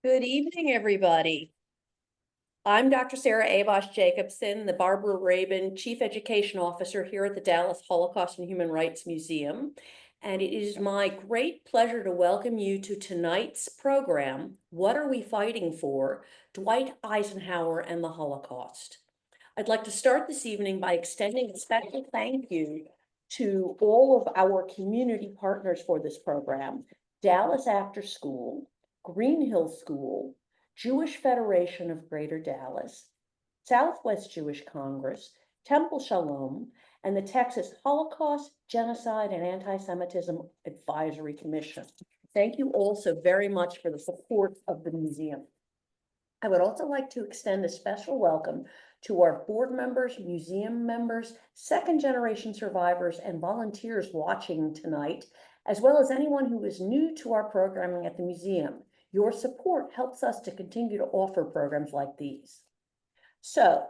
Good evening, everybody. I'm Dr. Sarah Abosh Jacobson, the Barbara Rabin Chief Education Officer here at the Dallas Holocaust and Human Rights Museum. And it is my great pleasure to welcome you to tonight's program, What Are We Fighting For? Dwight Eisenhower and the Holocaust. I'd like to start this evening by extending a special thank you to all of our community partners for this program, Dallas After School, Green Hill School, Jewish Federation of Greater Dallas, Southwest Jewish Congress, Temple Shalom, and the Texas Holocaust, Genocide, and Anti-Semitism Advisory Commission. Thank you all so very much for the support of the museum. I would also like to extend a special welcome to our board members, museum members, second-generation survivors, and volunteers watching tonight, as well as anyone who is new to our programming at the museum. Your support helps us to continue to offer programs like these. So,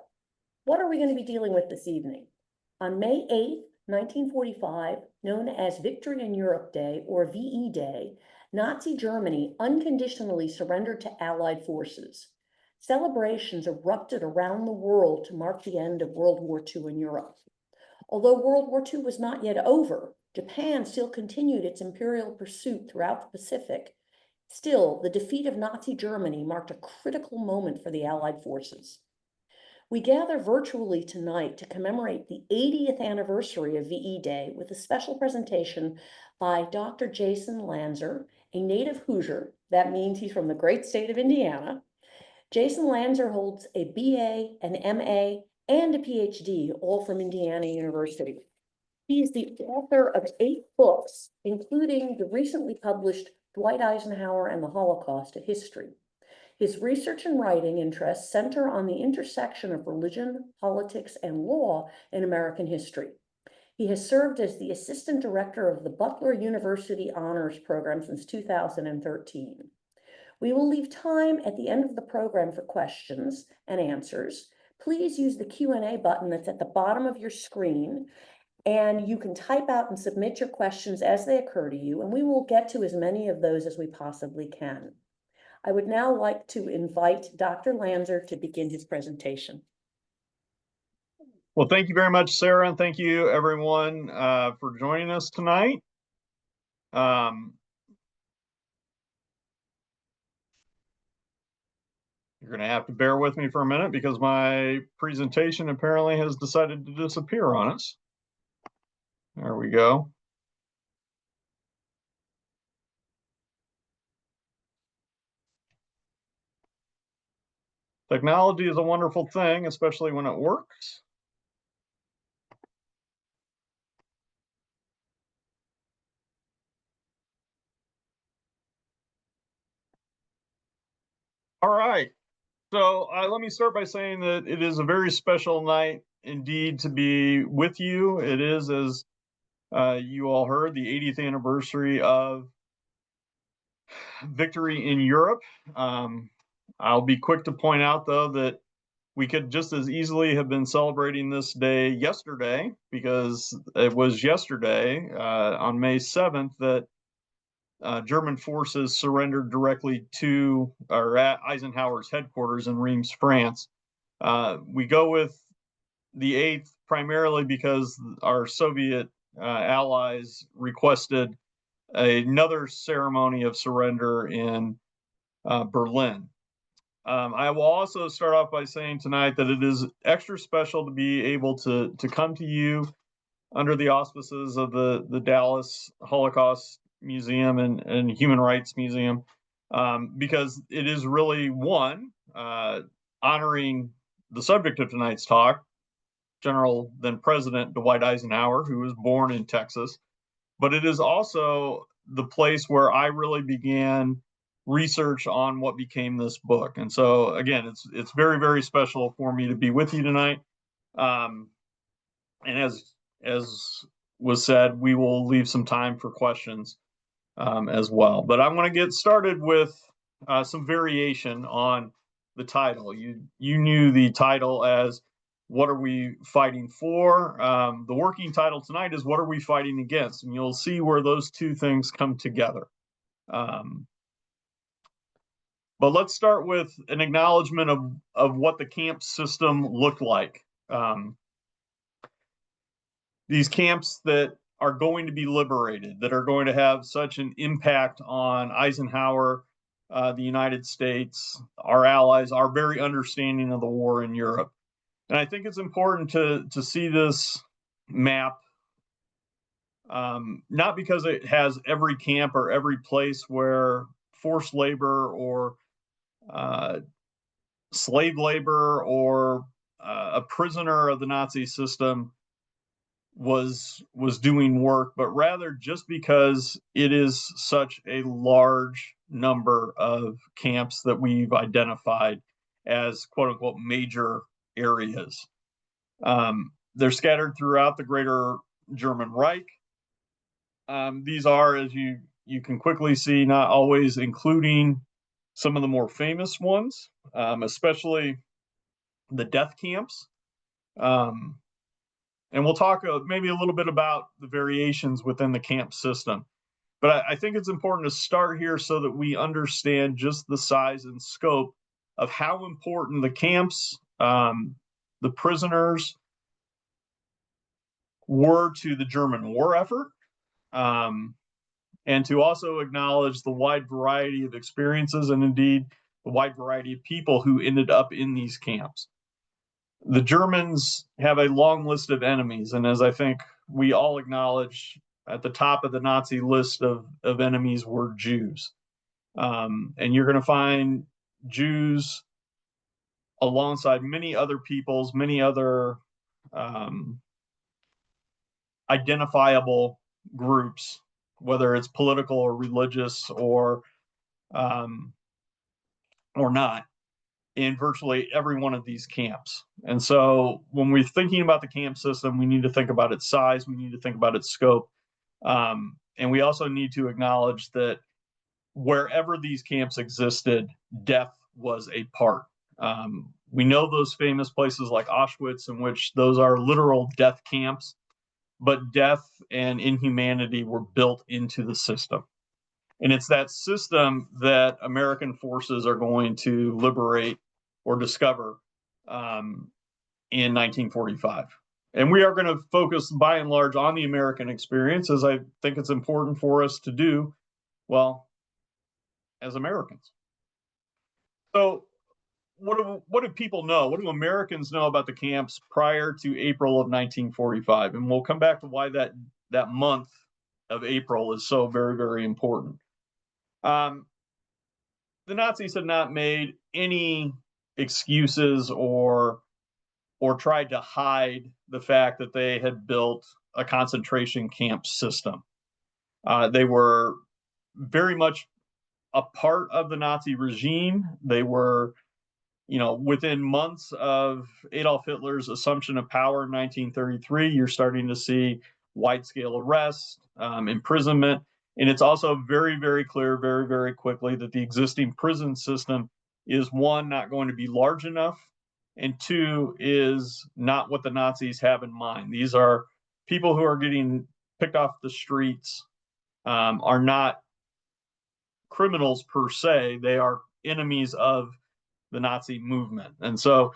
what are we going to be dealing with this evening? On May 8th, 1945, known as Victory in Europe Day, or VE Day, Nazi Germany unconditionally surrendered to Allied forces. Celebrations erupted around the world to mark the end of World War II in Europe. Although World War II was not yet over, Japan still continued its imperial pursuit throughout the Pacific. Still, the defeat of Nazi Germany marked a critical moment for the Allied forces. We gather virtually tonight to commemorate the 80th anniversary of VE Day with a special presentation by Dr. Jason Lantzer, a native Hoosier. That means he's from the great state of Indiana. Jason Lantzer holds a BA, an MA, and a Ph.D., all from Indiana University. He is the author of 8 books, including the recently published Dwight Eisenhower and the Holocaust, a History. His research and writing interests center on the intersection of religion, politics, and law in American history. He has served as the assistant director of the Butler University Honors Program since 2013. We will leave time at the end of the program for questions and answers. Please use the Q&A button that's at the bottom of your screen, and you can type out and submit your questions as they occur to you, and we will get to as many of those as we possibly can. I would now like to invite Dr. Lantzer to begin his presentation. Well, thank you very much, Sarah, and thank you everyone for joining us tonight. You're going to have to bear with me for a minute because my presentation apparently has decided to disappear on us. There we go. Technology is a wonderful thing, especially when it works. All right. So let me start by saying that it is a very special night indeed to be with you. It is, as you all heard, the 80th anniversary of Victory in Europe. I'll be quick to point out, though, that we could just as easily have been celebrating this day yesterday, because it was yesterday, on May 7th, that German forces surrendered directly to or at Eisenhower's headquarters in Reims, France. We go with the 8th primarily because our Soviet allies requested another ceremony of surrender in Berlin. I will also start off by saying tonight that it is extra special to be able to come to you under the auspices of the Dallas Holocaust Museum and Human Rights Museum, because it is really one, honoring the subject of tonight's talk, General then President Dwight Eisenhower, who was born in Texas, but it is also the place where I really began research on what became this book. And so again, it's very, very special for me to be with you tonight. And as was said, we will leave some time for questions as well. But I'm going to get started with some variation on the title. You knew the title as What Are We Fighting For? The working title tonight is What Are We Fighting Against? And you'll see where those two things come together. But let's start with an acknowledgement of what the camp system looked like. These camps that are going to be liberated, that are going to have such an impact on Eisenhower, the United States, our allies, our very understanding of the war in Europe. And I think it's important to see this map, not because it has every camp or every place where forced labor or slave labor or a prisoner of the Nazi system was doing work, but rather just because it is such a large number of camps that we've identified as quote unquote major areas. They're scattered throughout the greater German Reich. These are, as you can quickly see, not always including some of the more famous ones, especially the death camps. And we'll talk maybe a little bit about the variations within the camp system. But I think it's important to start here so that we understand just the size and scope of how important the camps, the prisoners were to the German war effort, and to also acknowledge the wide variety of experiences and indeed the wide variety of people who ended up in these camps. The Germans have a long list of enemies, and as I think we all acknowledge, at the top of the Nazi list of enemies were Jews. And you're going to find Jews alongside many other peoples, many other identifiable groups, whether it's political or religious or not, in virtually every one of these camps. And so when we're thinking about the camp system, we need to think about its size, we need to think about its scope. And we also need to acknowledge that wherever these camps existed, death was a part. We know those famous places like Auschwitz, in which those are literal death camps, but death and inhumanity were built into the system. And it's that system that American forces are going to liberate or discover in 1945. And we are going to focus by and large on the American experience, as I think it's important for us to do, well, as Americans. So what do people know? What do Americans know about the camps prior to April of 1945? And we'll come back to why that month of April is so very, very important. The Nazis had not made any excuses or tried to hide the fact that they had built a concentration camp system. They were very much a part of the Nazi regime. They were, within months of Adolf Hitler's assumption of power in 1933, you're starting to see wide-scale arrests, imprisonment. And it's also very, very clear, very, very quickly that the existing prison system is, one, not going to be large enough, and two, is not what the Nazis have in mind. These are people who are getting picked off the streets, are not criminals per se. They are enemies of the Nazi movement. And so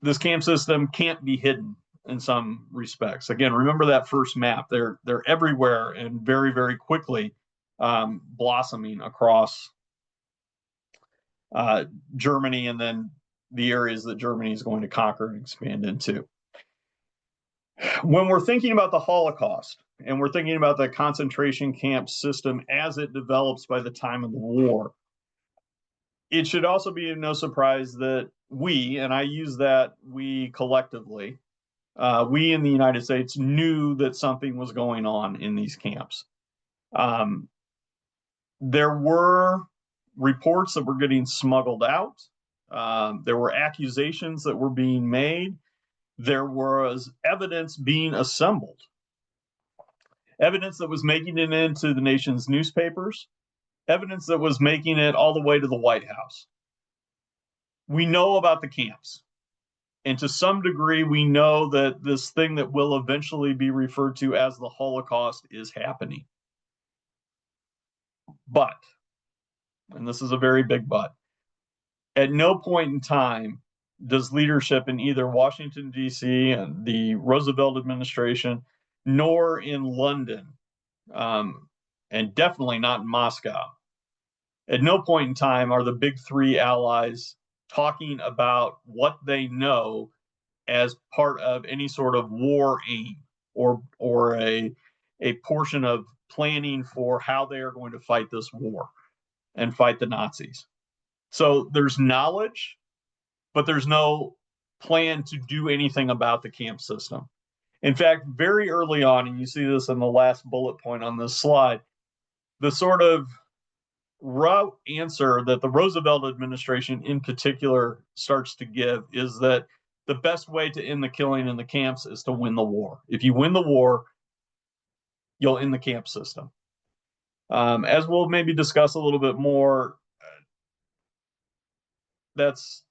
this camp system can't be hidden in some respects. Again, remember that first map. They're everywhere and very, very quickly blossoming across Germany and then the areas that Germany is going to conquer and expand into. When we're thinking about the Holocaust and we're thinking about the concentration camp system as it develops by the time of the war, it should also be no surprise that we, and I use that we collectively, we in the United States knew that something was going on in these camps. There were reports that were getting smuggled out. There were accusations that were being made. There was evidence being assembled. Evidence that was making it into the nation's newspapers. Evidence that was making it all the way to the White House. We know about the camps. And to some degree, we know that this thing that will eventually be referred to as the Holocaust is happening. But, and this is a very big but, At no point in time does leadership in either Washington, D.C., and the Roosevelt administration, nor in London, and definitely not in Moscow, at no point in time are the big three allies talking about what they know as part of any sort of war aim or a portion of planning for how they are going to fight this war and fight the Nazis. So there's knowledge, but there's no plan to do anything about the camp system. In fact, very early on, and you see this in the last bullet point on this slide, the sort of route answer that the Roosevelt administration in particular starts to give is that the best way to end the killing in the camps is to win the war. If you win the war, you'll end the camp system. As we'll maybe discuss a little bit more, that's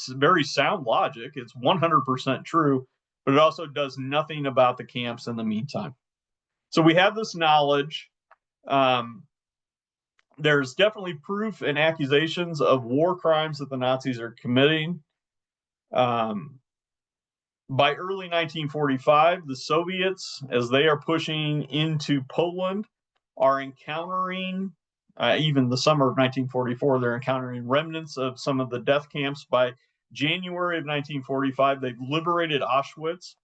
very sound logic. It's 100% true, but it also does nothing about the camps in the meantime. So we have this knowledge. There's definitely proof and accusations of war crimes that the Nazis are committing. By early 1945, the Soviets, as they are pushing into Poland, are encountering, even the summer of 1944, they're encountering remnants of some of the death camps. By January of 1945, they've liberated Auschwitz.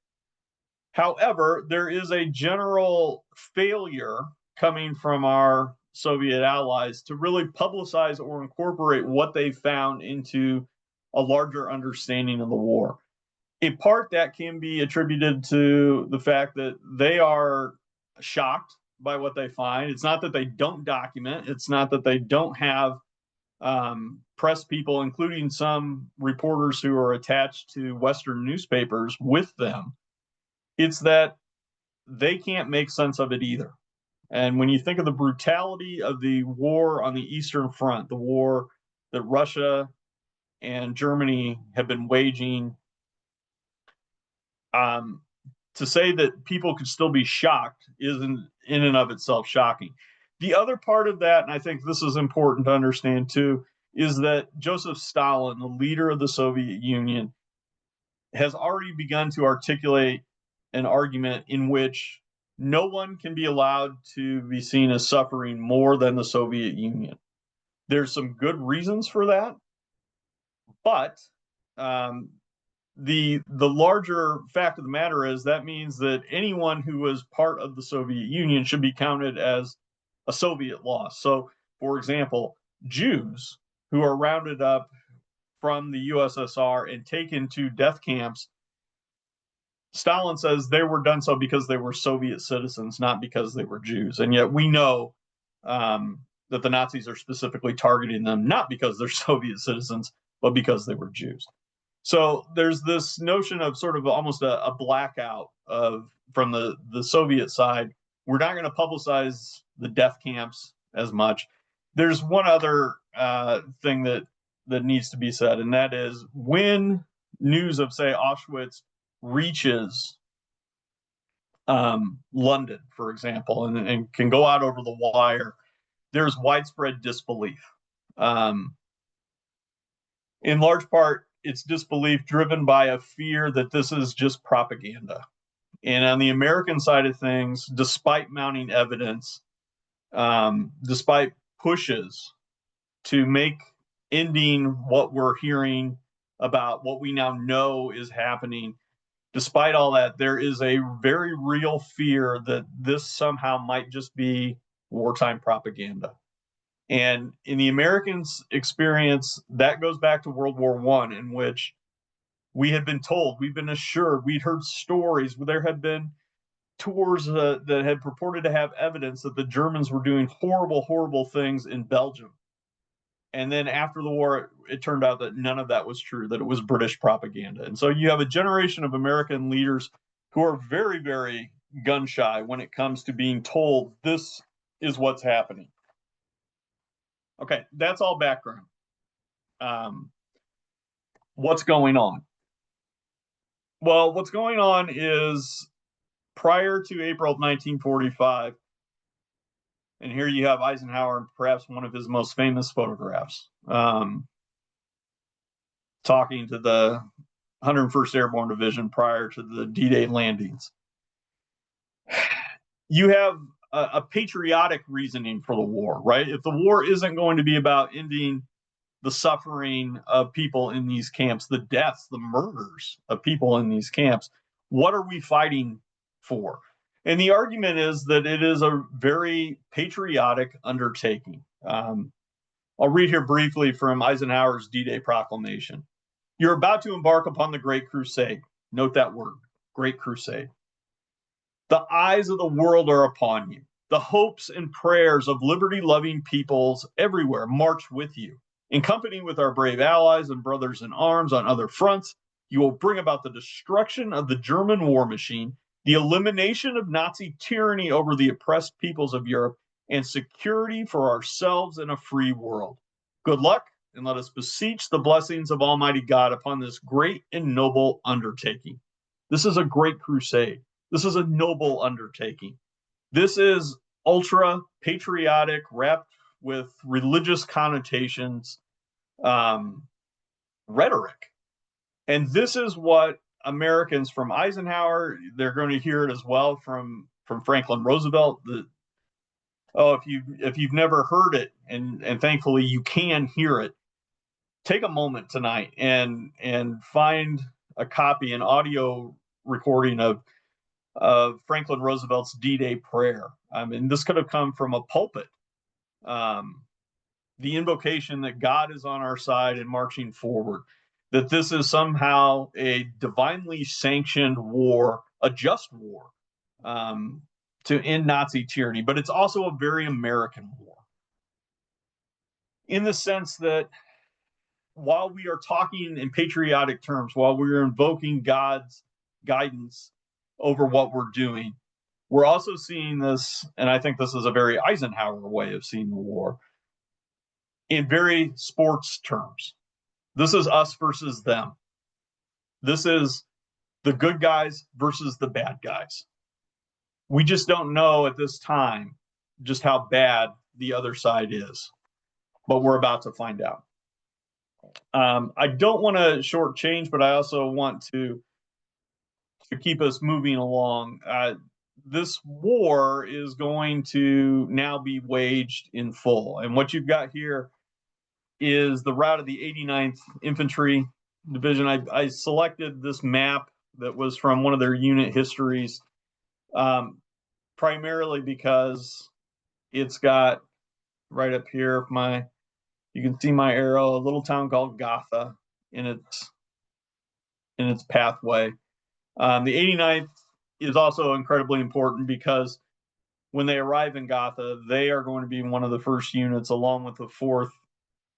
However, there is a general failure coming from our Soviet allies to really publicize or incorporate what they found into a larger understanding of the war. In part, that can be attributed to the fact that they are shocked by what they find. It's not that they don't document. It's not that they don't have press people, including some reporters who are attached to Western newspapers with them. It's that they can't make sense of it either. And when you think of the brutality of the war on the Eastern Front, the war that Russia and Germany have been waging, to say that people could still be shocked isn't in and of itself shocking. The other part of that, and I think this is important to understand too, is that Joseph Stalin, the leader of the Soviet Union, has already begun to articulate an argument in which no one can be allowed to be seen as suffering more than the Soviet Union. There's some good reasons for that, but the larger fact of the matter is that means that anyone who was part of the Soviet Union should be counted as a Soviet loss. So, for example, Jews who are rounded up from the USSR and taken to death camps, Stalin says they were done so because they were Soviet citizens, not because they were Jews. And yet we know that the Nazis are specifically targeting them, not because they're Soviet citizens, but because they were Jews. So there's this notion of sort of almost a blackout from the Soviet side. We're not going to publicize the death camps as much. There's one other thing that needs to be said, and that is when news of, say, Auschwitz reaches London, for example, and can go out over the wire, there's widespread disbelief. In large part, it's disbelief driven by a fear that this is just propaganda. And on the American side of things, despite mounting evidence, despite pushes to make ending what we're hearing about what we now know is happening, despite all that, there is a very real fear that this somehow might just be wartime propaganda. And in the Americans' experience, that goes back to World War I, in which we had been told, we've been assured, we'd heard stories where there had been tours that had purported to have evidence that the Germans were doing horrible, horrible things in Belgium. And then after the war, it turned out that none of that was true, that it was British propaganda. And so you have a generation of American leaders who are very, very gun shy when it comes to being told this is what's happening. Okay, that's all background. What's going on? Well, what's going on is prior to April of 1945, and here you have Eisenhower, perhaps one of his most famous photographs. talking to the 101st Airborne Division prior to the D-Day landings. You have a patriotic reasoning for the war, right? If the war isn't going to be about ending the suffering of people in these camps, the deaths, the murders of people in these camps, what are we fighting for? And the argument is that it is a very patriotic undertaking. I'll read here briefly from Eisenhower's D-Day proclamation. You're about to embark upon the Great Crusade. Note that word, Great Crusade. The eyes of the world are upon you. The hopes and prayers of liberty-loving peoples everywhere march with you. In company with our brave allies and brothers in arms on other fronts, you will bring about the destruction of the German war machine, the elimination of Nazi tyranny over the oppressed peoples of Europe, and security for ourselves in a free world. Good luck, and let us beseech the blessings of Almighty God upon this great and noble undertaking. This is a great crusade. This is a noble undertaking. This is ultra patriotic, wrapped with religious connotations, rhetoric. And this is what Americans from Eisenhower, they're going to hear it as well from Franklin Roosevelt. If you've never heard it, and thankfully you can hear it, take a moment tonight and find a copy, an audio recording of Franklin Roosevelt's D-Day prayer. I mean, this could have come from a pulpit. The invocation that God is on our side and marching forward, that this is somehow a divinely sanctioned war, a just war, to end Nazi tyranny, but it's also a very American war. In the sense that while we are talking in patriotic terms, while we are invoking God's guidance over what we're doing, we're also seeing this, and I think this is a very Eisenhower way of seeing the war, in very sports terms. This is us versus them. This is the good guys versus the bad guys. We just don't know at this time just how bad the other side is, but we're about to find out. I don't want to shortchange, but I also want to keep us moving along. This war is going to now be waged in full. And what you've got here is the route of the 89th Infantry Division. I selected this map that was from one of their unit histories, primarily because it's got right up here, you can see my arrow, a little town called Gotha in its pathway. The 89th is also incredibly important because when they arrive in Gotha, they are going to be one of the first units, along with the 4th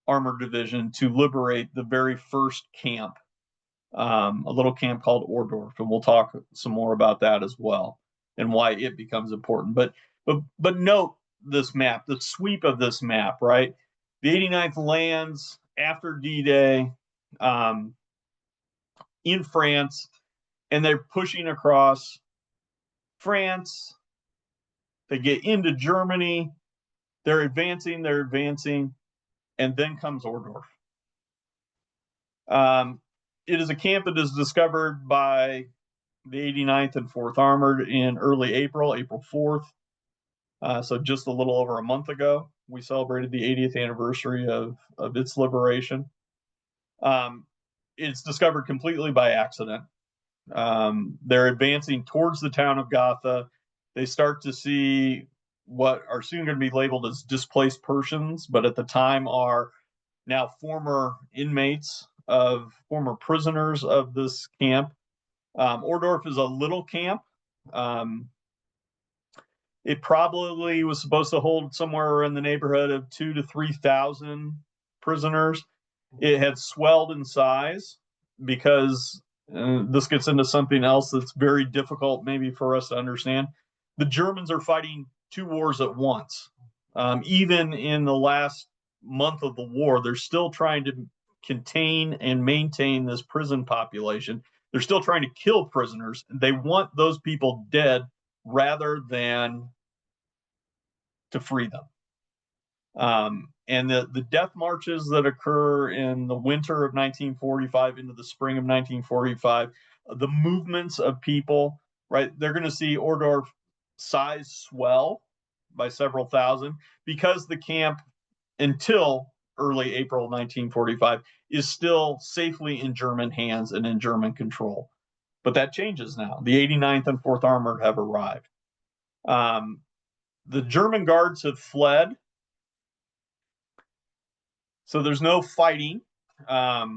Armored Division, to liberate the very first camp, a little camp called Ohrdruf, and we'll talk some more about that as well and why it becomes important. But note this map, the sweep of this map, right? The 89th lands after D-Day in France, and they're pushing across France. They get into Germany. They're advancing, and then comes Ohrdruf. It is a camp that is discovered by the 89th and 4th Armored in early April 4th. So just a little over a month ago, we celebrated the 80th anniversary of its liberation. It's discovered completely by accident. They're advancing towards the town of Gotha. They start to see what are soon going to be labeled as displaced Persians, but at the time are now former prisoners of this camp. Ohrdruf is a little camp. It probably was supposed to hold somewhere in the neighborhood of 2,000 to 3,000 prisoners. It had swelled in size because this gets into something else that's very difficult maybe for us to understand. The Germans are fighting 2 wars at once. Even in the last month of the war, they're still trying to contain and maintain this prison population. They're still trying to kill prisoners. They want those people dead rather than to free them. And the death marches that occur in the winter of 1945 into the spring of 1945, the movements of people, right? They're going to see Ohrdruf size swell by several thousand because the camp, until early April 1945, is still safely in German hands and in German control. But that changes now. The 89th and 4th Armored have arrived. The German guards have fled, so there's no fighting. But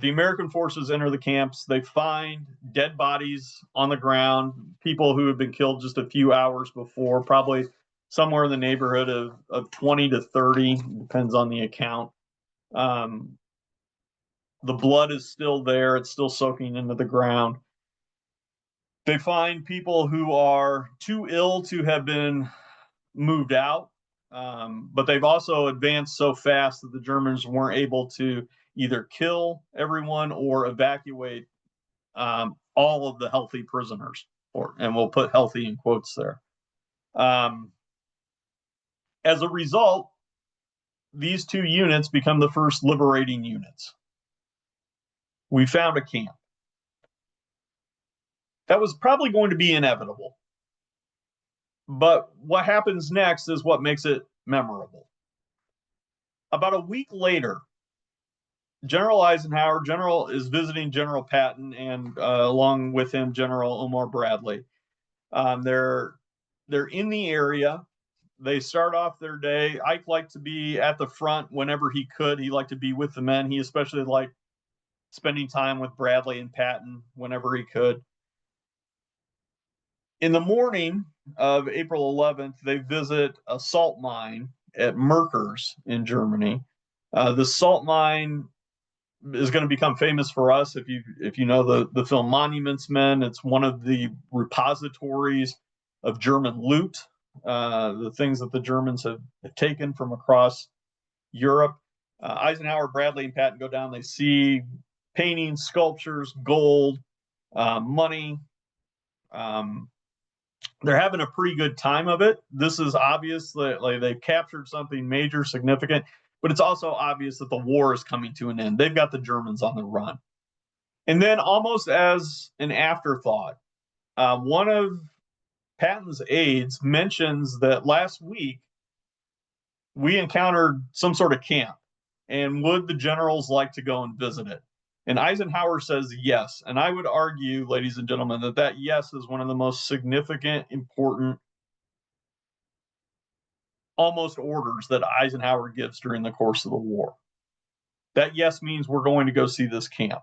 the American forces enter the camps. They find dead bodies on the ground, people who had been killed just a few hours before, probably somewhere in the neighborhood of 20 to 30, depends on the account. The blood is still there. It's still soaking into the ground. They find people who are too ill to have been moved out, but they've also advanced so fast that the Germans weren't able to either kill everyone or evacuate all of the healthy prisoners, and we'll put healthy in quotes there. As a result, these two units become the first liberating units. We found a camp. That was probably going to be inevitable. But what happens next is what makes it memorable. About a week later, General Eisenhower is visiting General Patton, and along with him, General Omar Bradley. They're in the area. They start off their day. Ike liked to be at the front whenever he could. He liked to be with the men. He especially liked spending time with Bradley and Patton whenever he could. In the morning of April 11th, they visit a salt mine at Merkers in Germany. The salt mine is going to become famous for us if you know the film Monuments Men. It's one of the repositories of German loot, the things that the Germans have taken from across Europe. Eisenhower, Bradley, and Patton go down. They see paintings, sculptures, gold, money. They're having a pretty good time of it. This is obvious that they've captured something major, significant, but it's also obvious that the war is coming to an end. They've got the Germans on the run. And then, almost as an afterthought, one of Patton's aides mentions that last week we encountered some sort of camp, and would the generals like to go and visit it? And Eisenhower says yes. And I would argue, ladies and gentlemen, that yes is one of the most significant, important, almost orders that Eisenhower gives during the course of the war. That yes means we're going to go see this camp.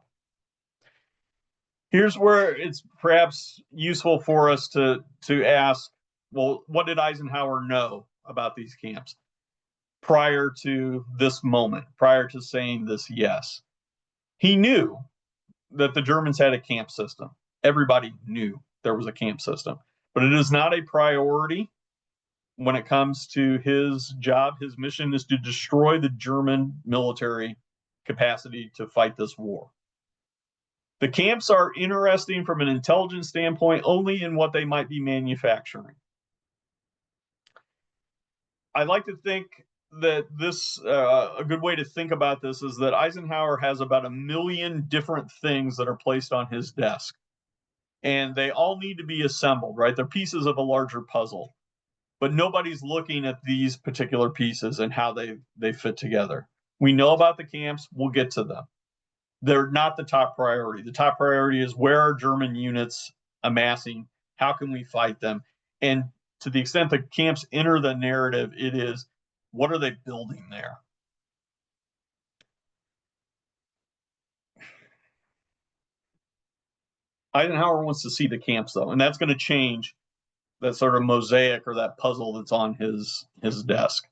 Here's where it's perhaps useful for us to ask, well, what did Eisenhower know about these camps prior to this moment, prior to saying this yes? He knew that the Germans had a camp system. Everybody knew there was a camp system, but it is not a priority when it comes to his job. His mission is to destroy the German military capacity to fight this war. The camps are interesting from an intelligence standpoint only in what they might be manufacturing. I like to think that a good way to think about this is that Eisenhower has about 1 million different things that are placed on his desk, and they all need to be assembled, right? They're pieces of a larger puzzle, but nobody's looking at these particular pieces and how they fit together. We know about the camps. We'll get to them. They're not the top priority. The top priority is, where are German units amassing? How can we fight them? And to the extent that camps enter the narrative, it is, what are they building there? Eisenhower wants to see the camps, though, and that's going to change that sort of mosaic or that puzzle that's on his desk.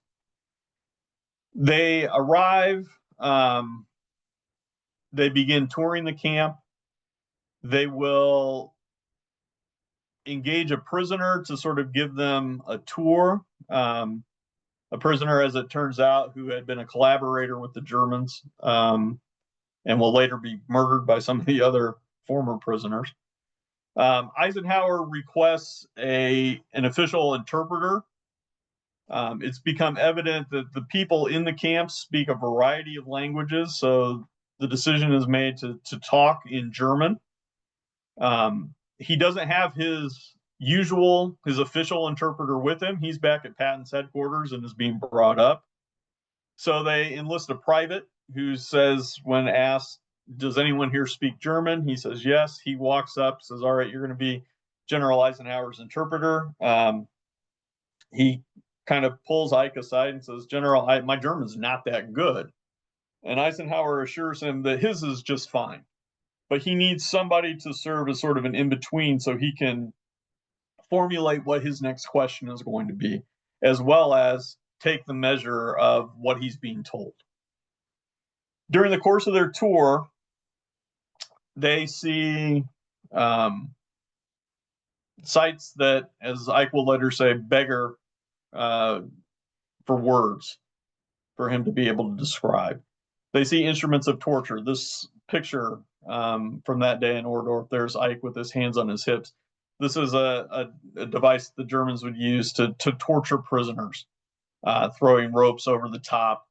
They arrive. They begin touring the camp. They will engage a prisoner to sort of give them a tour. A prisoner, as it turns out, who had been a collaborator with the Germans, and will later be murdered by some of the other former prisoners. Eisenhower requests an official interpreter It's become evident that the people in the camps speak a variety of languages, so the decision is made to talk in German. He doesn't have his official interpreter with him. He's back at Patton's headquarters and is being brought up. So they enlist a private who says, when asked, does anyone here speak German? He says, yes. He walks up, says, all right, you're going to be General Eisenhower's interpreter. He kind of pulls Ike aside and says, General, my German's not that good. And Eisenhower assures him that his is just fine. But he needs somebody to serve as sort of an in-between so he can formulate what his next question is going to be, as well as take the measure of what he's being told. During the course of their tour, they see sites that, as Ike will later say, beggar for words for him to be able to describe. They see instruments of torture. This picture from that day in Ohrdruf, there's Ike with his hands on his hips. This is a device the Germans would use to torture prisoners, throwing ropes over the top,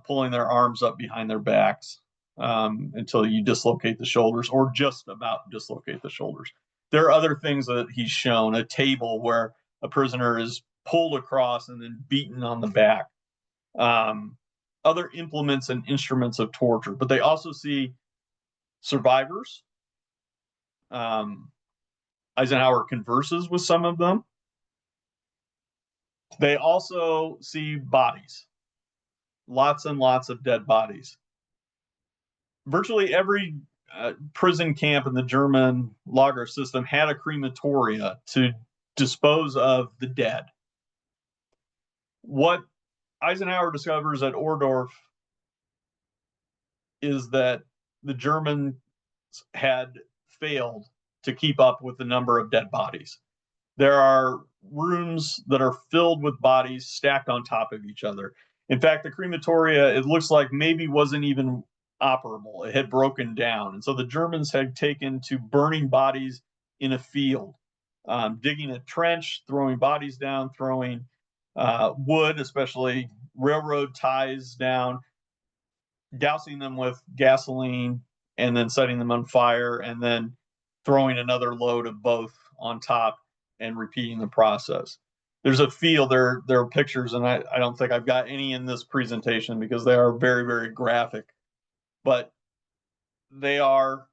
pulling their arms up behind their backs until you dislocate the shoulders, or just about dislocate the shoulders. There are other things that he's shown, a table where a prisoner is pulled across and then beaten on the back. Other implements and instruments of torture, but they also see survivors. Eisenhower converses with some of them. They also see bodies, lots and lots of dead bodies. Virtually every prison camp in the German lager system had a crematoria to dispose of the dead. What Eisenhower discovers at Ohrdruf is that the Germans had failed to keep up with the number of dead bodies. There are rooms that are filled with bodies stacked on top of each other. In fact, the crematoria, it looks like maybe wasn't even operable. It had broken down. And so the Germans had taken to burning bodies in a field, digging a trench, throwing bodies down, throwing wood, especially railroad ties down, dousing them with gasoline, and then setting them on fire, and then throwing another load of both on top and repeating the process. There's a field, there are pictures, and I don't think I've got any in this presentation because they are very, very graphic, but they are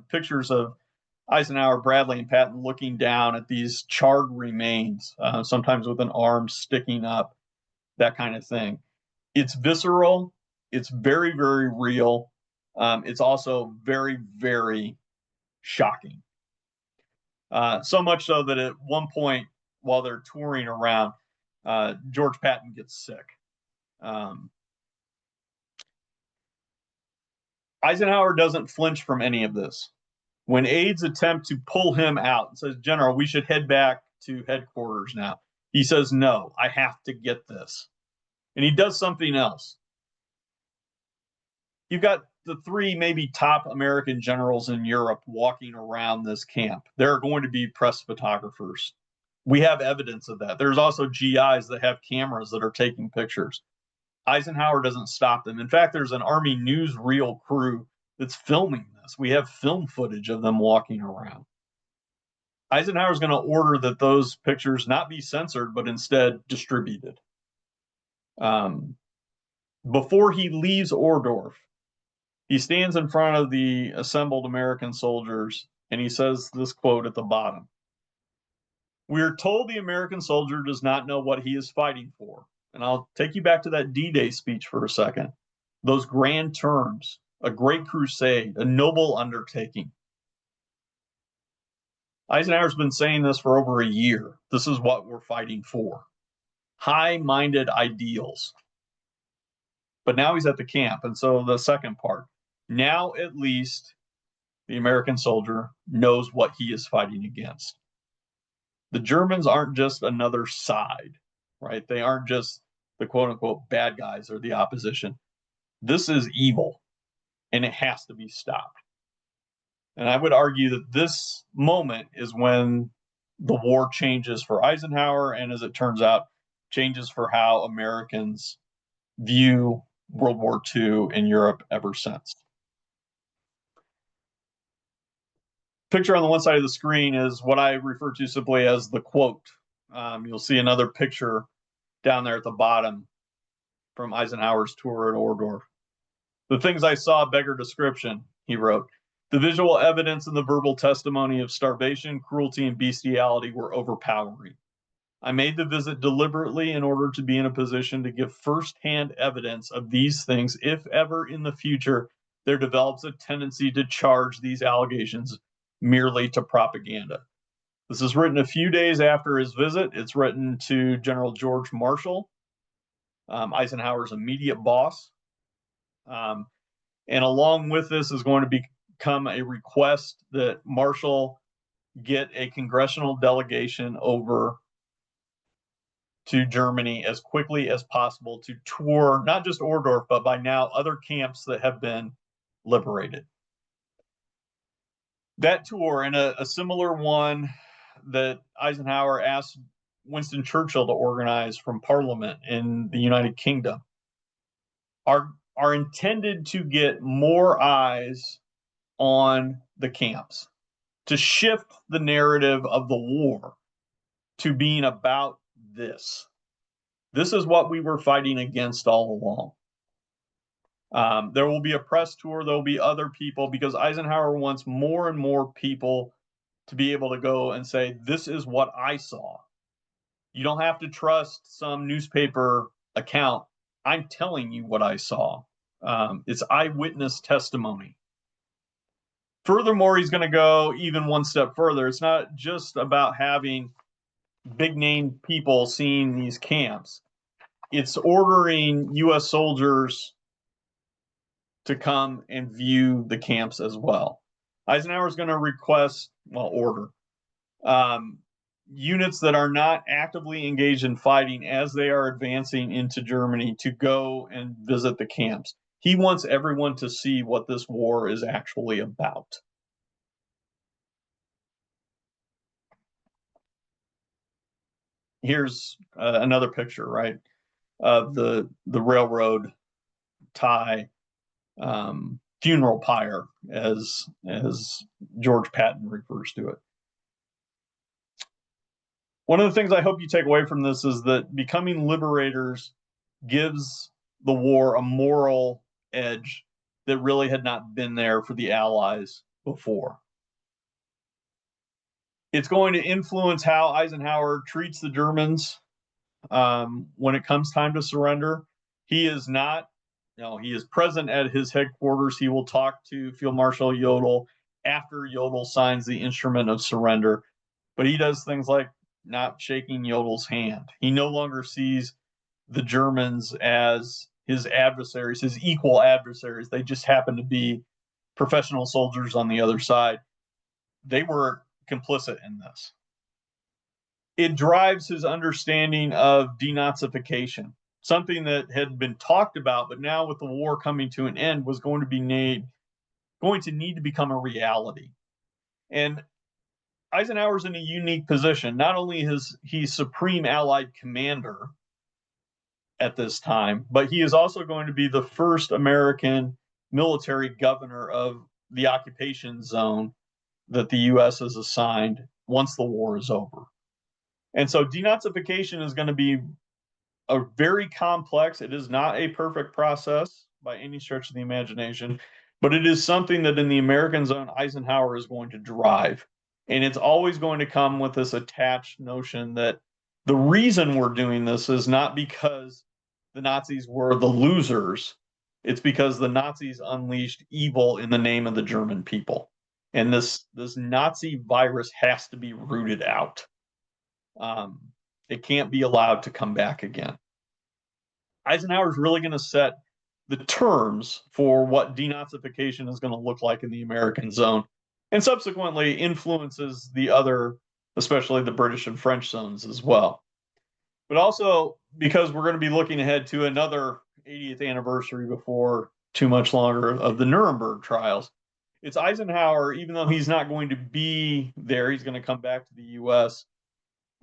pictures of Eisenhower, Bradley, and Patton looking down at these charred remains, sometimes with an arm sticking up, that kind of thing. It's visceral. It's very, very real. It's also very, very shocking. So much so that at one point, while they're touring around, George Patton gets sick. Eisenhower doesn't flinch from any of this. When aides attempt to pull him out and says, General, we should head back to headquarters now, he says, no, I have to get this. And he does something else. You've got the three maybe top American generals in Europe walking around this camp. There are going to be press photographers. We have evidence of that. There's also GIs that have cameras that are taking pictures. Eisenhower doesn't stop them. In fact, there's an Army newsreel crew that's filming this. We have film footage of them walking around. Eisenhower's going to order that those pictures not be censored, but instead distributed. Before he leaves Ohrdruf, he stands in front of the assembled American soldiers and he says this quote at the bottom. We are told the American soldier does not know what he is fighting for. And I'll take you back to that D-Day speech for a second. Those grand terms, a great crusade, a noble undertaking. Eisenhower's been saying this for over a year. This is what we're fighting for. High-minded ideals. But now he's at the camp. And so the second part, now at least the American soldier knows what he is fighting against. The Germans aren't just another side, right? They aren't just the quote unquote bad guys or the opposition. This is evil and it has to be stopped. And I would argue that this moment is when the war changes for Eisenhower, and as it turns out, changes for how Americans view World War II in Europe ever since. Picture on the one side of the screen is what I refer to simply as the quote. You'll see another picture down there at the bottom from Eisenhower's tour at Ohrdruf. The things I saw beggar description, he wrote. The visual evidence and the verbal testimony of starvation, cruelty, and bestiality were overpowering. I made the visit deliberately in order to be in a position to give firsthand evidence of these things if ever in the future there develops a tendency to charge these allegations merely to propaganda. This is written a few days after his visit. It's written to General George Marshall, Eisenhower's immediate boss. And along with this is going to become a request that Marshall get a congressional delegation over to Germany as quickly as possible to tour not just Ohrdruf, but by now other camps that have been liberated. That tour, and a similar one that Eisenhower asked Winston Churchill to organize from Parliament in the United Kingdom, are intended to get more eyes on the camps, to shift the narrative of the war to being about this. This is what we were fighting against all along. There will be a press tour. There will be other people because Eisenhower wants more and more people to be able to go and say, this is what I saw. You don't have to trust some newspaper account. I'm telling you what I saw. It's eyewitness testimony. Furthermore, he's going to go even one step further. It's not just about having big name people seeing these camps. It's ordering U.S. soldiers to come and view the camps as well. Eisenhower's going to request, order units that are not actively engaged in fighting as they are advancing into Germany to go and visit the camps. He wants everyone to see what this war is actually about. Here's another picture, right, of the railroad tie funeral pyre, as George Patton refers to it. One of the things I hope you take away from this is that becoming liberators gives the war a moral edge that really had not been there for the Allies before. It's going to influence how Eisenhower treats the Germans when it comes time to surrender. He is not, he is present at his headquarters. He will talk to Field Marshal Jodl after Jodl signs the instrument of surrender, but he does things like not shaking Jodl's hand. He no longer sees the Germans as his adversaries, his equal adversaries. They just happen to be professional soldiers on the other side. They were complicit in this. It drives his understanding of denazification, something that had been talked about, but now with the war coming to an end was going to need to become a reality. And Eisenhower's in a unique position. Not only is he supreme Allied commander at this time, but he is also going to be the first American military governor of the occupation zone that the U.S. has assigned once the war is over. And so denazification is going to be a very complex, it is not a perfect process by any stretch of the imagination, but it is something that in the American zone, Eisenhower is going to drive. And it's always going to come with this attached notion that the reason we're doing this is not because the Nazis were the losers. It's because the Nazis unleashed evil in the name of the German people. And this Nazi virus has to be rooted out. It can't be allowed to come back again. Eisenhower is really going to set the terms for what denazification is going to look like in the American zone, and subsequently influences the other, especially the British and French zones as well. But also because we're going to be looking ahead to another 80th anniversary before too much longer of the Nuremberg trials. It's Eisenhower, even though he's not going to be there, he's going to come back to the U.S.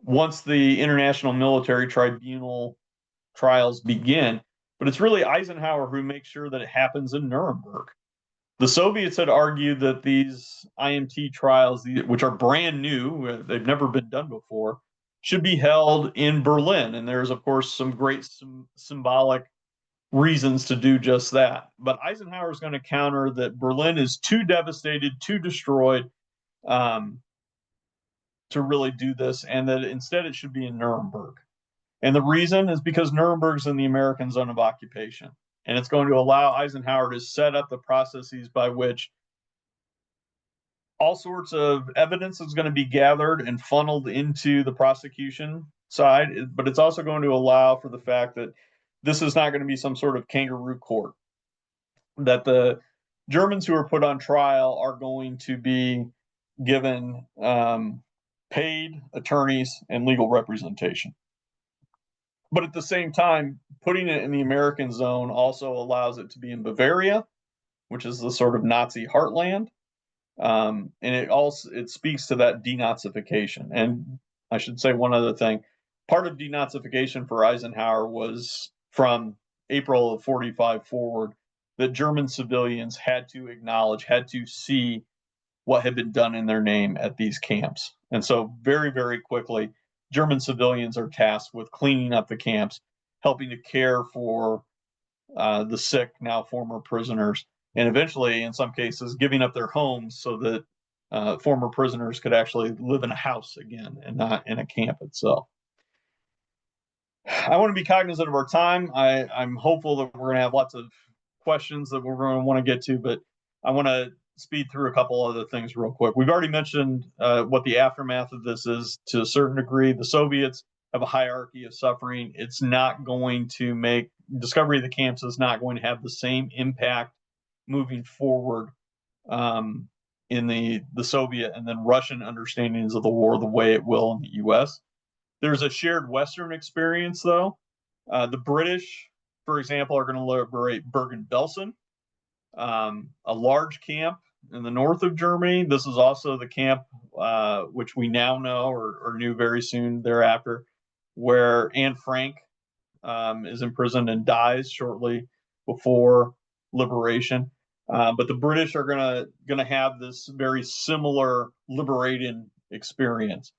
once the International Military Tribunal trials begin. But it's really Eisenhower who makes sure that it happens in Nuremberg. The Soviets had argued that these IMT trials, which are brand new, they've never been done before, should be held in Berlin. And there's, of course, some great symbolic reasons to do just that. But Eisenhower is going to counter that Berlin is too devastated, too destroyed to really do this, and that instead it should be in Nuremberg. And the reason is because Nuremberg's in the American zone of occupation. And it's going to allow Eisenhower to set up the processes by which all sorts of evidence is going to be gathered and funneled into the prosecution side. But it's also going to allow for the fact that this is not going to be some sort of kangaroo court, that the Germans who are put on trial are going to be given paid attorneys and legal representation. But at the same time, putting it in the American zone also allows it to be in Bavaria, which is the sort of Nazi heartland. And it speaks to that denazification. And I should say one other thing. Part of denazification for Eisenhower was from April of 45 forward that German civilians had to acknowledge, had to see what had been done in their name at these camps. And so very, very quickly, German civilians are tasked with cleaning up the camps, helping to care for the sick, now former prisoners, and eventually, in some cases, giving up their homes so that former prisoners could actually live in a house again and not in a camp itself. I want to be cognizant of our time. I'm hopeful that we're going to have lots of questions that we're going to want to get to, but I want to speed through a couple other things real quick. We've already mentioned what the aftermath of this is to a certain degree. The Soviets have a hierarchy of suffering. It's not going to make discovery of the camps is not going to have the same impact moving forward in the Soviet and then Russian understandings of the war the way it will in the U.S. There's a shared Western experience, though. The British, for example, are going to liberate Bergen-Belsen, a large camp in the north of Germany. This is also the camp which we now know or knew very soon thereafter, where Anne Frank is imprisoned and dies shortly before liberation. But the British are gonna have this very similar liberated experience.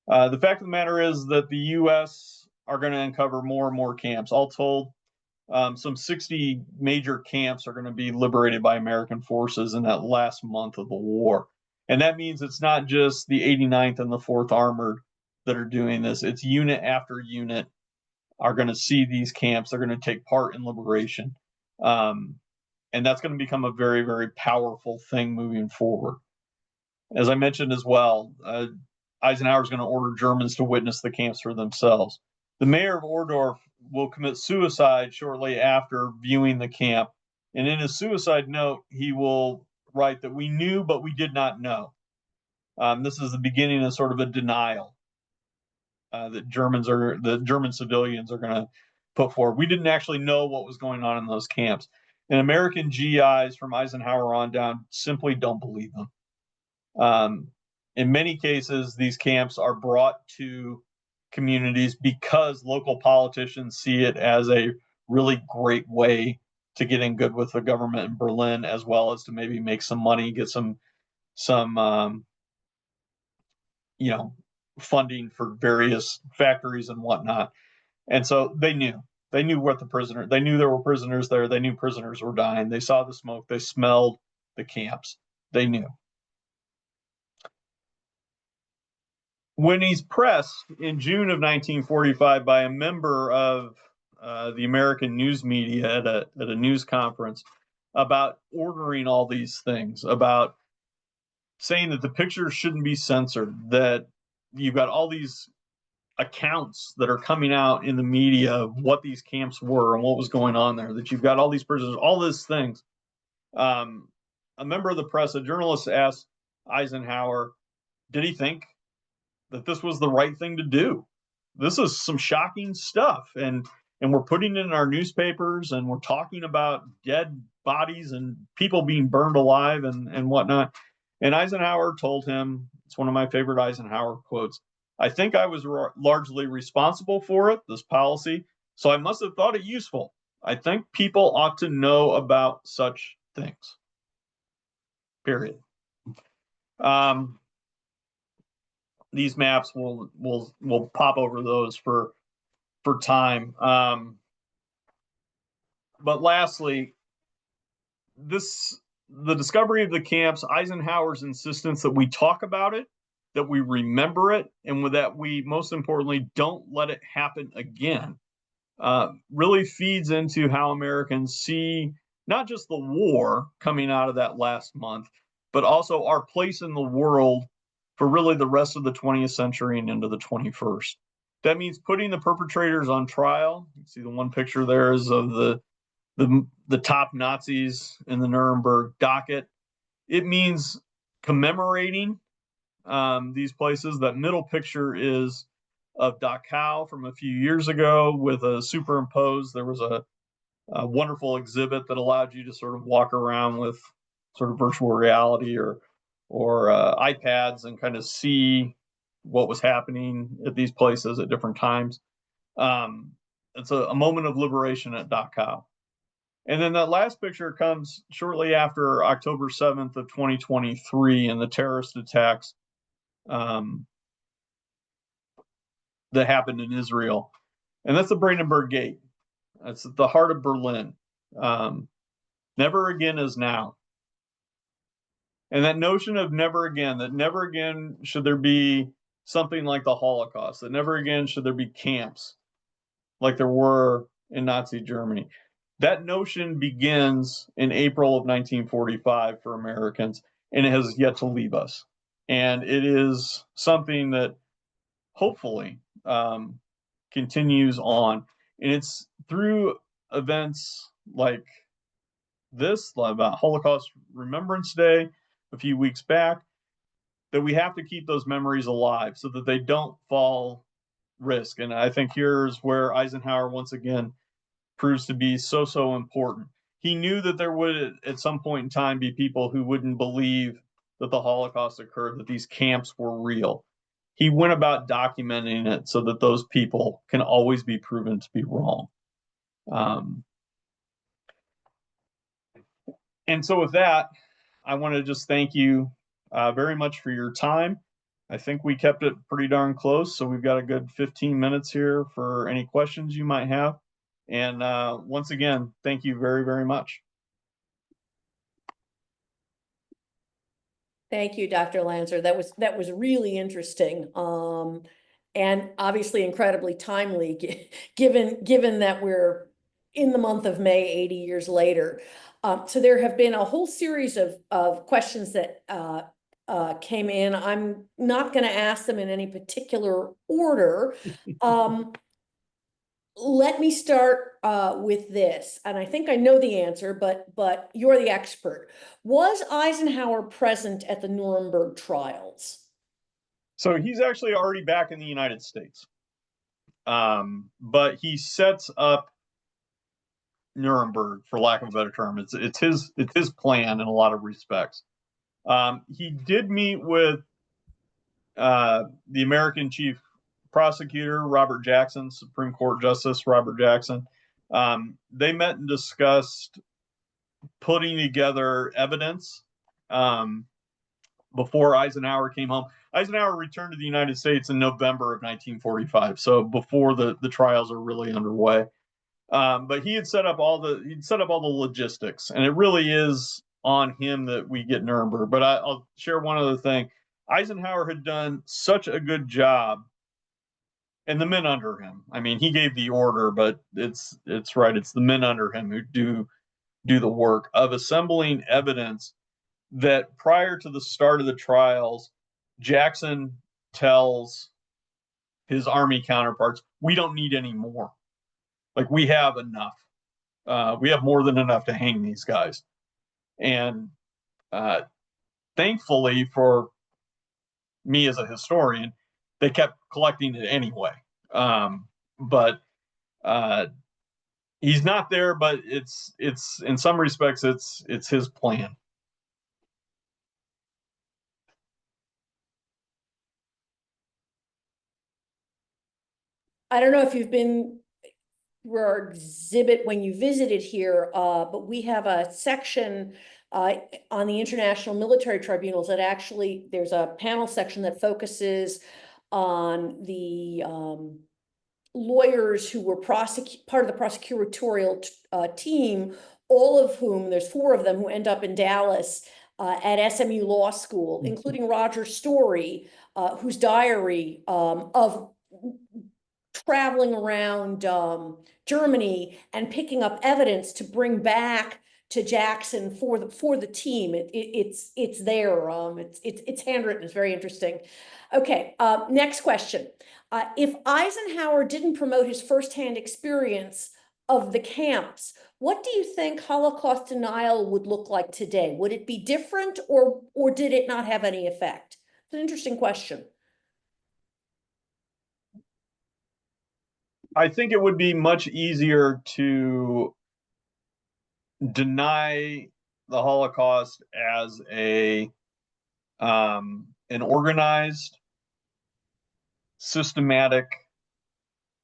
The fact of the matter is that the U.S. are going to uncover more and more camps. All told, some 60 major camps are going to be liberated by American forces in that last month of the war. And that means it's not just the 89th and the 4th Armored that are doing this. It's unit after unit are going to see these camps. They're going to take part in liberation. And that's going to become a very, very powerful thing moving forward. As I mentioned as well, Eisenhower is going to order Germans to witness the camps for themselves. The mayor of Ohrdruf will commit suicide shortly after viewing the camp. And in his suicide note, he will write that we knew, but we did not know. This is the beginning of sort of a denial that the German civilians are going to put forward. We didn't actually know what was going on in those camps. And American GIs from Eisenhower on down simply don't believe them. In many cases, these camps are brought to communities because local politicians see it as a really great way to get in good with the government in Berlin, as well as to maybe make some money, get some funding for various factories and whatnot. And so they knew they knew there were prisoners there. They knew prisoners were dying. They saw the smoke. They smelled the camps. They knew. When he's pressed in June of 1945 by a member of the American news media at a news conference about ordering all these things, about saying that the pictures shouldn't be censored, that you've got all these accounts that are coming out in the media of what these camps were and what was going on there, that you've got all these prisoners, all these things. A member of the press, a journalist, asked Eisenhower, did he think that this was the right thing to do? This is some shocking stuff, and we're putting it in our newspapers, and we're talking about dead bodies and people being burned alive and whatnot. And Eisenhower told him, it's one of my favorite Eisenhower quotes, I think I was largely responsible for it, this policy, so I must have thought it useful. I think people ought to know about such things. Period. These maps will pop over those for time. But lastly, the discovery of the camps, Eisenhower's insistence that we talk about it, that we remember it, and that we, most importantly, don't let it happen again, really feeds into how Americans see not just the war coming out of that last month, but also our place in the world for really the rest of the 20th century and into the 21st. That means putting the perpetrators on trial. You see the one picture there is of the top Nazis in the Nuremberg docket. It means commemorating these places. That middle picture is of Dachau from a few years ago with a superimposed. There was a wonderful exhibit that allowed you to sort of walk around with sort of virtual reality or iPads and kind of see what was happening at these places at different times. It's a moment of liberation at Dachau. And then that last picture comes shortly after October 7th of 2023 and the terrorist attacks that happened in Israel. And that's the Brandenburg Gate. That's at the heart of Berlin. Never again is now. And that notion of never again, that never again should there be something like the Holocaust, that never again should there be camps like there were in Nazi Germany. That notion begins in April of 1945 for Americans, and it has yet to leave us. And it is something that hopefully continues on. And it's through events like this, about Holocaust Remembrance Day a few weeks back, that we have to keep those memories alive so that they don't fall risk. And I think here's where Eisenhower once again proves to be so important. He knew that there would at some point in time be people who wouldn't believe that the Holocaust occurred, that these camps were real. He went about documenting it so that those people can always be proven to be wrong. And so with that, I want to just thank you very much for your time. I think we kept it pretty darn close, so we've got a good 15 minutes here for any questions you might have. And once again, thank you very much. Thank you, Dr. Lantzer. That was really interesting. And obviously incredibly timely, given that we're in the month of May, 80 years later. So there have been a whole series of questions that came in. I'm not going to ask them in any particular order. Let me start with this, and I think I know the answer, but you're the expert. Was Eisenhower present at the Nuremberg trials? So he's actually already back in the United States, but he sets up Nuremberg, for lack of a better term. It's his plan in a lot of respects. He did meet with the American chief prosecutor, Robert Jackson, Supreme Court Justice Robert Jackson. They met and discussed putting together evidence before Eisenhower came home. Eisenhower returned to the United States in November of 1945, so before the trials are really underway. But he had set up all the logistics, and it really is on him that we get Nuremberg. But I'll share one other thing. Eisenhower had done such a good job, and the men under him. I mean, he gave the order, but it's right. It's the men under him who do the work of assembling evidence that prior to the start of the trials, Jackson tells his army counterparts, we don't need any more. Like, we have enough. We have more than enough to hang these guys. And thankfully for me as a historian, they kept collecting it anyway. But he's not there, but it's in some respects, it's his plan. I don't know if you've been through our exhibit when you visited here, but we have a section on the international military tribunals that actually, there's a panel section that focuses on the lawyers who were part of the prosecutorial team, all of whom, there's 4 of them who end up in Dallas at SMU Law School, including Roger Story, whose diary of traveling around Germany and picking up evidence to bring back to Jackson for the team. It's there. It's handwritten. It's very interesting. Okay, next question. If Eisenhower didn't promote his firsthand experience of the camps, what do you think Holocaust denial would look like today? Would it be different, or did it not have any effect? It's an interesting question. I think it would be much easier to deny the Holocaust as an organized, systematic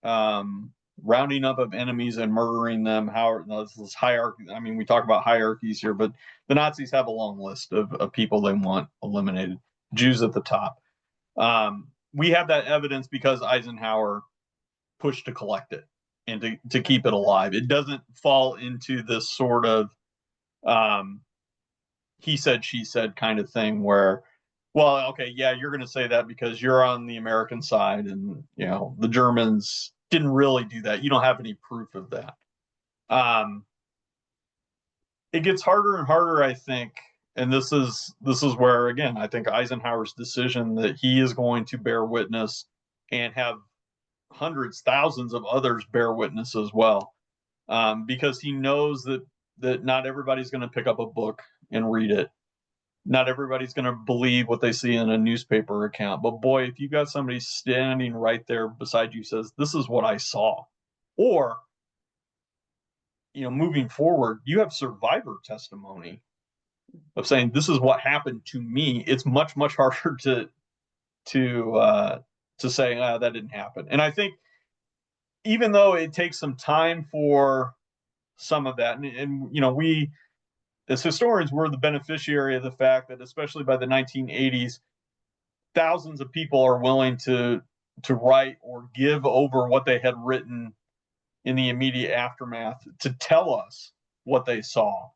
rounding up of enemies and murdering them. How this hierarchy? I mean, we talk about hierarchies here, but the Nazis have a long list of people they want eliminated. Jews at the top. We have that evidence because Eisenhower pushed to collect it and to keep it alive. It doesn't fall into this sort of he said, she said kind of thing where, well, okay, yeah, you're going to say that because you're on the American side, and the Germans didn't really do that. You don't have any proof of that. It gets harder and harder, I think, and this is where, again, I think Eisenhower's decision that he is going to bear witness and have hundreds, thousands of others bear witness as well, because he knows that not everybody's going to pick up a book and read it. Not everybody's going to believe what they see in a newspaper account. But boy, if you got somebody standing right there beside you says, this is what I saw, or moving forward, you have survivor testimony of saying this is what happened to me. It's much, much harder to say that didn't happen. And I think even though it takes some time for some of that, and we as historians, we're the beneficiary of the fact that, especially by the 1980s, thousands of people are willing to write or give over what they had written in the immediate aftermath to tell us what they saw.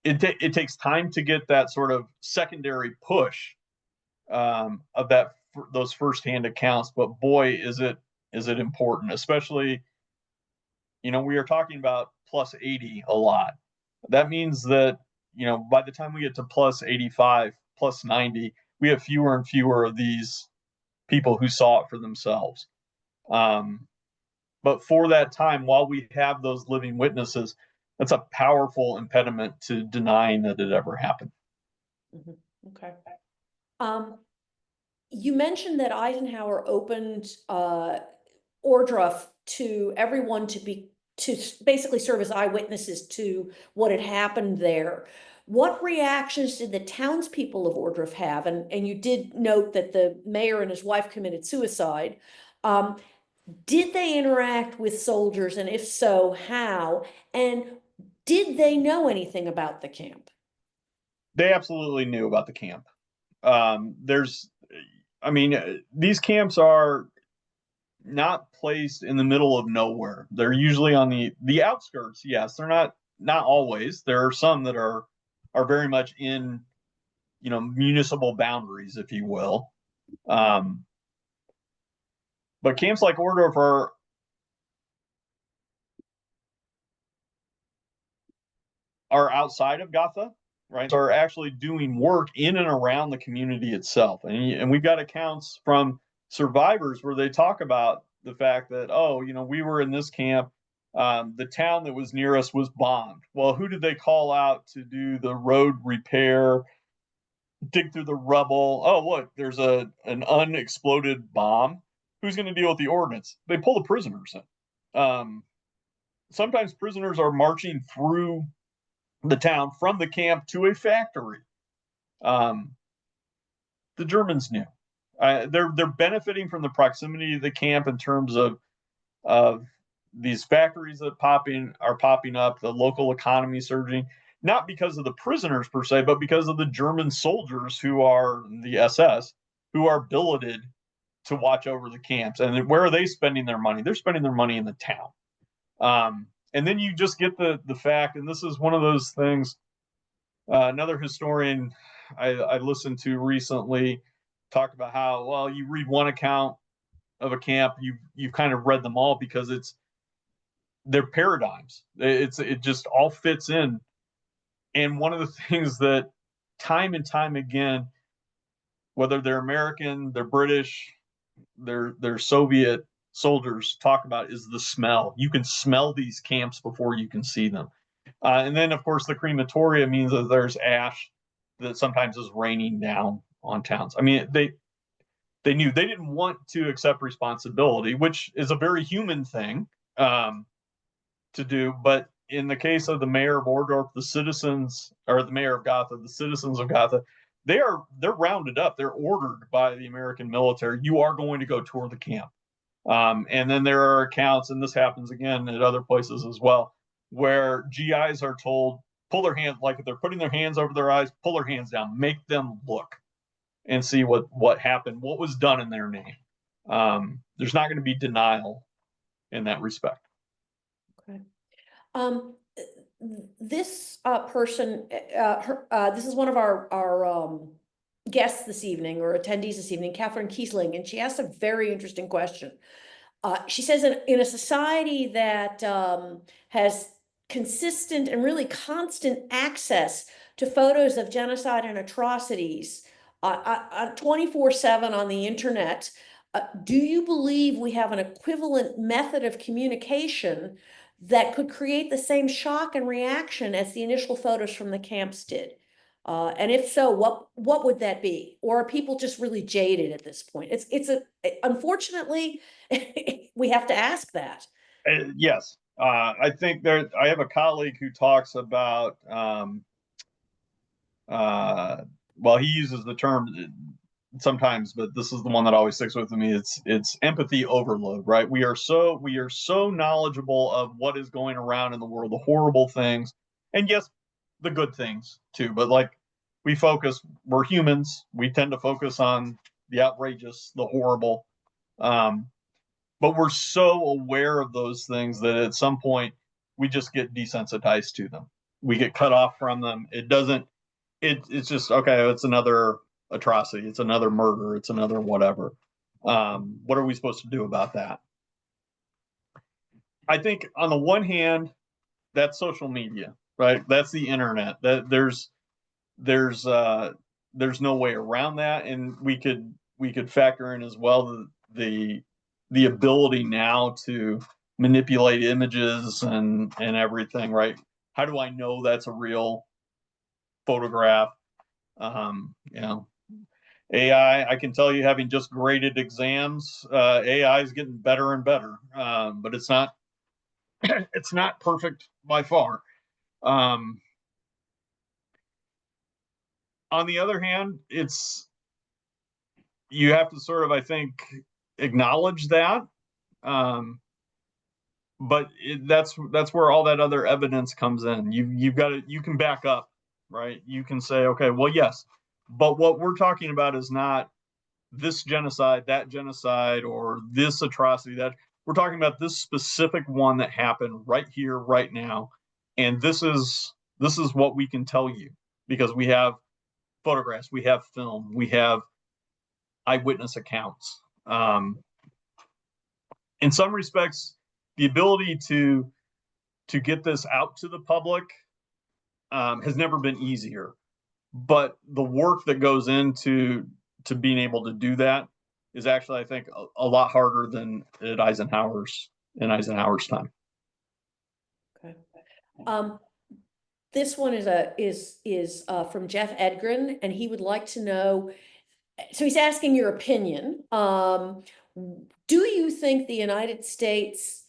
It takes time to get that sort of secondary push of those firsthand accounts, but boy, is it important, especially. We are talking about plus 80 a lot. That means that, by the time we get to plus 85, plus 90, we have fewer and fewer of these people who saw it for themselves. But for that time, while we have those living witnesses, that's a powerful impediment to denying that it ever happened. Mm-hmm. Okay. You mentioned that Eisenhower opened Ohrdruf to everyone to basically serve as eyewitnesses to what had happened there. What reactions did the townspeople of Ohrdruf have? And you did note that the mayor and his wife committed suicide. Did they interact with soldiers, and if so, how? And did they know anything about the camp? They absolutely knew about the camp. These camps are not placed in the middle of nowhere. They're usually on the outskirts. Yes, they're not always. There are some that are very much in municipal boundaries, if you will. But camps like Ohrdruf are outside of Gotha, right? So are actually doing work in and around the community itself. And we've got accounts from survivors where they talk about the fact that, we were in this camp. The town that was near us was bombed. Well, who did they call out to do the road repair, dig through the rubble? Oh, look, there's an unexploded bomb. Who's going to deal with the ordnance? They pull the prisoners in. Sometimes prisoners are marching through the town from the camp to a factory. The Germans knew. they're benefiting from the proximity to the camp in terms of these factories that are popping up, the local economy surging, not because of the prisoners per se, but because of the German soldiers who are the SS, who are billeted to watch over the camps. And where are they spending their money? They're spending their money in the town. And then you just get the fact, and this is one of those things. Another historian I listened to recently talked about how, well, you read one account of a camp, you've kind of read them all because they're paradigms. It just all fits in. And one of the things that time and time again, whether they're American, they're British, they're Soviet soldiers, talk about is the smell. You can smell these camps before you can see them. And then, of course, the crematoria means that there's ash that sometimes is raining down on towns. I mean, they knew they didn't want to accept responsibility, which is a very human thing to do. But in the case of the mayor of Ohrdruf, the citizens, or the mayor of Gotha, the citizens of Gotha, they're rounded up. They're ordered by the American military. You are going to go tour the camp. And then there are accounts, and this happens again at other places as well, where GIs are told, pull their hands, like if they're putting their hands over their eyes, pull their hands down, make them look and see what happened, what was done in their name. There's not going to be denial in that respect. Okay. This person, this is one of our guests this evening, or attendees this evening, Catherine Kiesling, and she asked a very interesting question. She says, in a society that has consistent and really constant access to photos of genocide and atrocities 24/7 on the internet, do you believe we have an equivalent method of communication that could create the same shock and reaction as the initial photos from the camps did? And if so, what would that be? Or are people just really jaded at this point? Unfortunately, we have to ask that. Yes. I think I have a colleague who talks about, well, he uses the term sometimes, but this is the one that always sticks with me. It's empathy overload, right? We are so knowledgeable of what is going around in the world, the horrible things, and yes, the good things too. But like we're humans. We tend to focus on the outrageous, the horrible. But we're so aware of those things that at some point we just get desensitized to them. We get cut off from them. It's just, okay, it's another atrocity. It's another murder. It's another whatever. What are we supposed to do about that? I think on the one hand, that's social media, right? That's the internet. That there's no way around that. And we could factor in as well the ability now to manipulate images and everything, right? How do I know that's a real photograph? AI, I can tell you, having just graded exams, AI is getting better and better, but it's not it's not perfect by far. On the other hand, you have to sort of, I think, acknowledge that. But that's where all that other evidence comes in. You can back up, right? You can say, okay, well, yes, but what we're talking about is not this genocide, that genocide, or this atrocity. That we're talking about this specific one that happened right here, right now, and this is what we can tell you because we have photographs, we have film, we have eyewitness accounts. In some respects, the ability to get this out to the public has never been easier, but the work that goes into being able to do that is actually, I think, a lot harder than in Eisenhower's time. Okay. This one is from Jeff Edgren, and he would like to know. So he's asking your opinion. Do you think the United States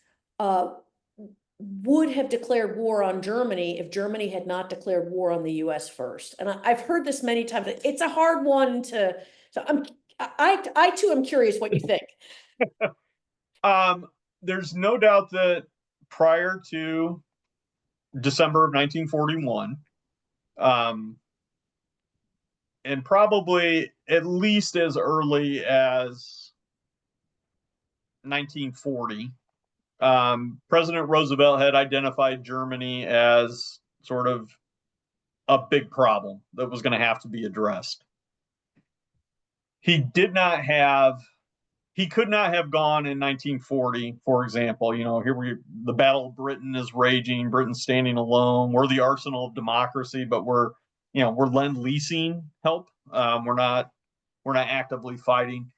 would have declared war on Germany if Germany had not declared war on the US first? And I've heard this many times. It's a hard one to. So I too am curious what you think. There's no doubt that prior to December of 1941, and probably at least as early as 1940, President Roosevelt had identified Germany as sort of a big problem that was going to have to be addressed. He could not have gone in 1940, for example. The Battle of Britain is raging, Britain's standing alone. We're the arsenal of democracy, but we're lend-leasing help. We're not actively fighting.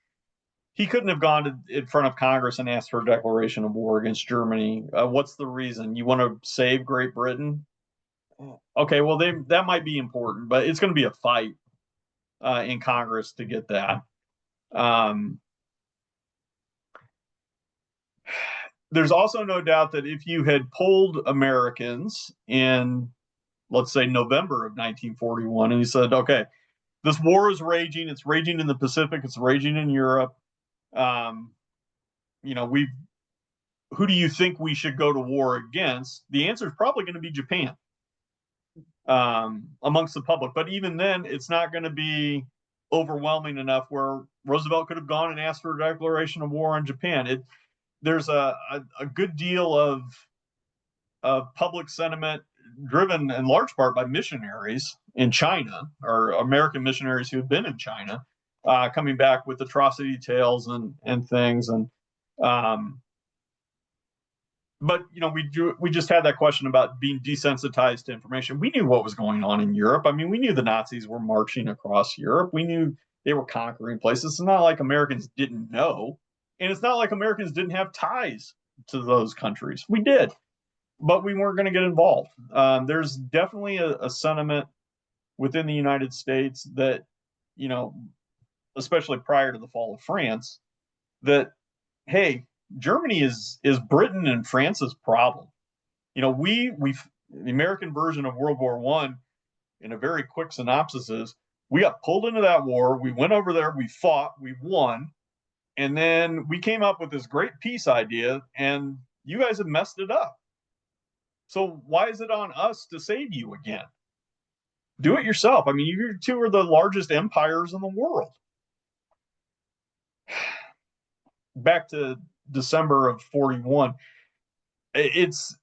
He couldn't have gone in front of Congress and asked for a declaration of war against Germany. What's the reason? You want to save Great Britain? Okay, well, that might be important, but it's going to be a fight in Congress to get that. There's also no doubt that if you had polled Americans in, let's say, November of 1941, and you said, okay, this war is raging, it's raging in the Pacific, it's raging in Europe, who do you think we should go to war against? The answer is probably going to be Japan amongst the public. But even then, it's not going to be overwhelming enough where Roosevelt could have gone and asked for a declaration of war on Japan. There's a good deal of public sentiment driven in large part by missionaries in China, or American missionaries who have been in China, coming back with atrocity tales and things. But we just had that question about being desensitized to information. We knew what was going on in Europe. I mean, we knew the Nazis were marching across Europe. We knew they were conquering places. It's not like Americans didn't know, and it's not like Americans didn't have ties to those countries. We did, but we weren't going to get involved. There's definitely a sentiment within the United States that, especially prior to the fall of France, that, hey, Germany is Britain and France's problem. The American version of World War I, in a very quick synopsis, is we got pulled into that war. We went over there, we fought, we won, and then we came up with this great peace idea, and you guys have messed it up. So why is it on us to save you again? Do it yourself. I mean, you two are the largest empires in the world. Back to December of 41. It's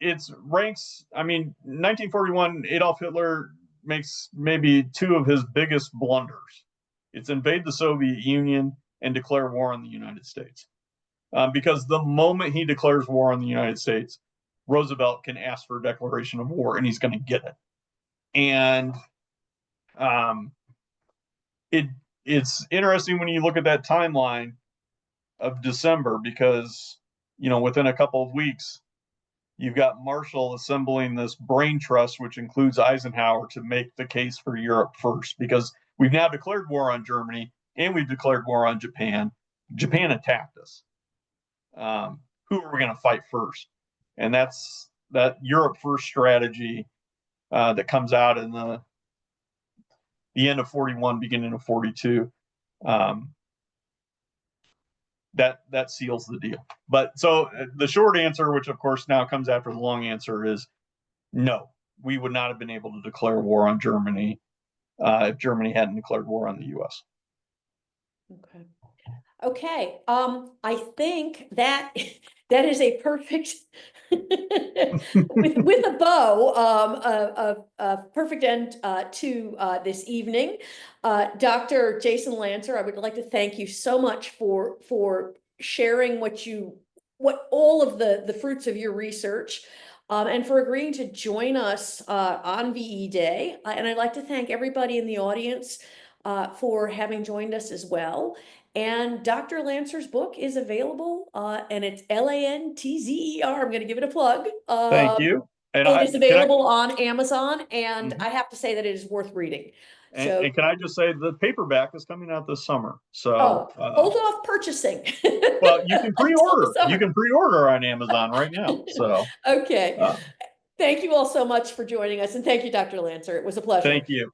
ranks. I mean, 1941, Adolf Hitler makes maybe two of his biggest blunders. It's invade the Soviet Union and declare war on the United States. Because the moment he declares war on the United States, Roosevelt can ask for a declaration of war, and he's going to get it. And it's interesting when you look at that timeline of December, because within a couple of weeks you've got Marshall assembling this brain trust, which includes Eisenhower, to make the case for Europe first, because we've now declared war on Germany and we've declared war on Japan. Japan attacked us. Who are we going to fight first? And that's that Europe first strategy that comes out in the end of 41, beginning of 42. That seals the deal. But so the short answer, which of course now comes after the long answer, is no, we would not have been able to declare war on Germany if Germany hadn't declared war on the U.S. Okay. I think that is a perfect with a bow, a perfect end to this evening. Dr. Jason Lantzer, I would like to thank you so much for sharing what all of the fruits of your research, and for agreeing to join us on VE Day. And I'd like to thank everybody in the audience for having joined us as well. And Dr. Lantzer's book is available, and it's Lantzer. I'm going to give it a plug. Thank you. And it is available on Amazon, and I have to say that it is worth reading. And can I just say the paperback is coming out this summer. So hold off purchasing. Well, you can pre-order. You can pre-order on Amazon right now. So okay. Thank you all so much for joining us, and thank you, Dr. Lantzer. It was a pleasure. Thank you.